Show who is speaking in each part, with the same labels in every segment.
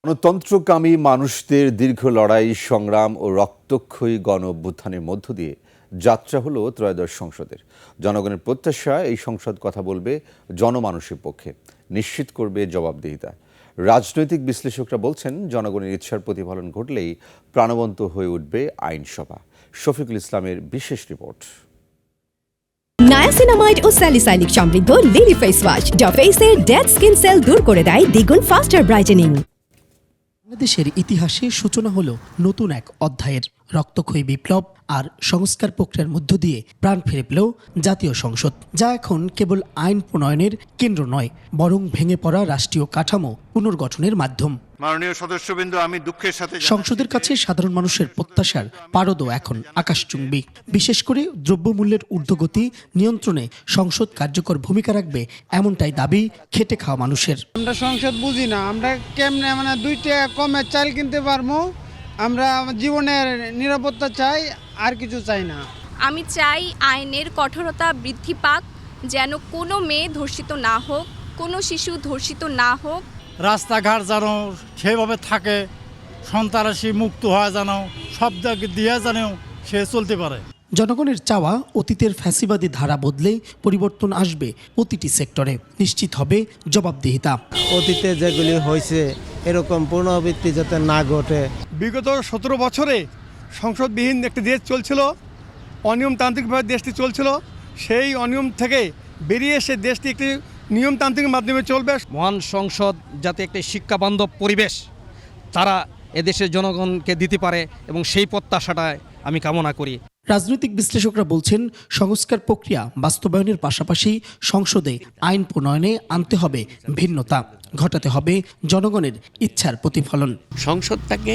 Speaker 1: গণতন্ত্রকামী মানুষদের দীর্ঘ লড়াই, সংগ্রাম ও রক্তক্ষয়ী গণ অভ্যুত্থানের মধ্য দিয়ে যাত্রা হলো ত্রয়োদশ সংসদের। জনগণের প্রত্যাশা, এই সংসদ কথা বলবে জনমানুষের পক্ষে, নিশ্চিত করবে জবাবদিহিতা। রাজনৈতিক বিশ্লেষকরা বলছেন, জনগণের ইচ্ছার প্রতিফলন ঘটলেই প্রাণবন্ত হয়ে উঠবে আইনসভা। শফিকুল ইসলামের বিশেষ রিপোর্ট।
Speaker 2: নায়াসিনামাইড ও স্যালিসাইলিক সমৃদ্ধ লিলি ফেস ওয়াশ যা ফেসের ডেড স্কিন সেল দূর করে দেয় দ্বিগুণ ফাস্টার ব্রাইটেনিং।
Speaker 3: বাংলাদেশের ইতিহাসে সূচনা হলো নতুন এক অধ্যায়ের। রক্তক্ষয়ী বিপ্লব আর সংস্কার প্রক্রিয়ার মধ্য দিয়ে প্রাণ ফিরে পেল জাতীয় সংসদ, যা এখন কেবল আইন প্রণয়নের কেন্দ্র নয়, বরং ভেঙে পড়া রাষ্ট্রীয় কাঠামো পুনর্গঠনের মাধ্যম।
Speaker 4: মাননীয় সদস্যবৃন্দ, আমি দুঃখের সাথে
Speaker 3: সংসদের কাছে সাধারণ মানুষের প্রত্যাশার পারদও এখন আকাশচুম্বী। বিশেষ করে দ্রব্যমূল্যের ঊর্ধ্বগতি নিয়ন্ত্রণে সংসদ কার্যকর ভূমিকা রাখবে, এমনটাই দাবি খেটে খাওয়া মানুষের।
Speaker 5: আমরা সংসদ বুঝি না, আমরা কেমনে 2 টাকা কমে চাল কিনতে পারবো। আমরা জীবনের নিরাপত্তা চাই, আর কিছু চাই না।
Speaker 6: আমি চাই আইনের কঠোরতা বৃদ্ধি পাক, যেন কোনো মেয়ে ধর্ষিত না হোক, কোনো শিশু ধর্ষিত না হোক।
Speaker 7: রাস্তাঘাট যেন সেভাবে থাকে, সন্ত্রাসী মুক্ত হয়, যেন সব দিক দিয়ে যেন সে চলতে পারে।
Speaker 3: জনগণের চাওয়া, অতীতের ফ্যাসিবাদী ধারা বদলে পরিবর্তন আসবে প্রতিটি সেক্টরে, নিশ্চিত হবে জবাবদিহিতা।
Speaker 8: অতীতে যেগুলি হয়েছে এরকম পুনরাবৃত্তি যাতে না ঘটে।
Speaker 9: বিগত 17 বছরে সংসদবিহীন একটি দেশ চলছিল, অনিয়মতান্ত্রিকভাবে দেশটি চলছিল। সেই অনিয়ম থেকে বেরিয়ে এসে দেশটি একটি নিয়মতান্ত্রিক মাধ্যমে চলবে।
Speaker 10: মহান সংসদ যাতে একটি শিক্ষাবান্ধব পরিবেশ তারা এদেশের জনগণকে দিতে পারে, এবং সেই প্রত্যাশাটাই আমি কামনা করি।
Speaker 3: রাজনৈতিক বিশ্লেষকরা বলছেন, সংস্কার প্রক্রিয়া বাস্তবায়নের পাশাপাশি সংসদে আইন প্রণয়নে আনতে হবে ভিন্নতা, ঘটাতে হবে জনগণের ইচ্ছার প্রতিফলন।
Speaker 11: সংসদটাকে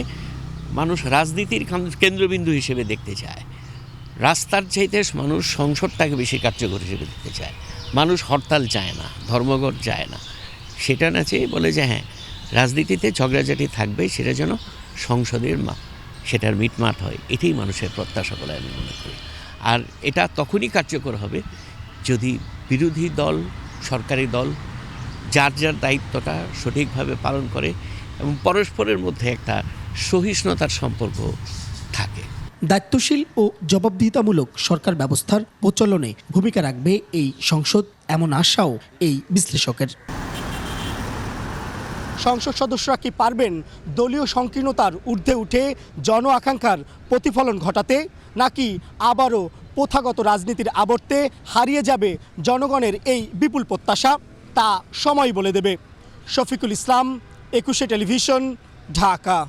Speaker 11: মানুষ রাজনীতির কেন্দ্রবিন্দু হিসেবে দেখতে চায়। রাস্তার চাইতে মানুষ সংসদটাকে বেশি কার্যকর হিসেবে দেখতে চায়। মানুষ হরতাল চায় না, ধর্মঘট চায় না। সেটা না চেয়ে বলে যে হ্যাঁ, রাজনীতিতে ঝগড়াঝাটি থাকবে, সেটা যেন সংসদের সেটার মিটমাট হয়। এটাই মানুষের প্রত্যাশা বলে আমি মনে করি। আর এটা তখনই কার্যকর হবে যদি বিরোধী দল, সরকারি দল যার যার দায়িত্বটা সঠিকভাবে পালন করে এবং পরস্পরের মধ্যে একটা সহিষ্ণুতার সম্পর্ক থাকে।
Speaker 3: দায়িত্বশীল ও জবাবদিহিতামূলক সরকার ব্যবস্থার প্রচলনে ভূমিকা রাখবে এই সংসদ, এমন আশাও এই বিশ্লেষকের। সংসদ সদস্যরা কি পারবেন দলীয় সংকীর্ণতার ঊর্ধ্বে উঠে জন আকাঙ্ক্ষার প্রতিফলন ঘটাতে, নাকি আবারও প্রথাগত রাজনীতির আবর্তে হারিয়ে যাবে জনগণের এই বিপুল প্রত্যাশা? তা সময় বলে দেবে। শফিকুল ইসলাম, 21 টেলিভিশন, ঢাকা।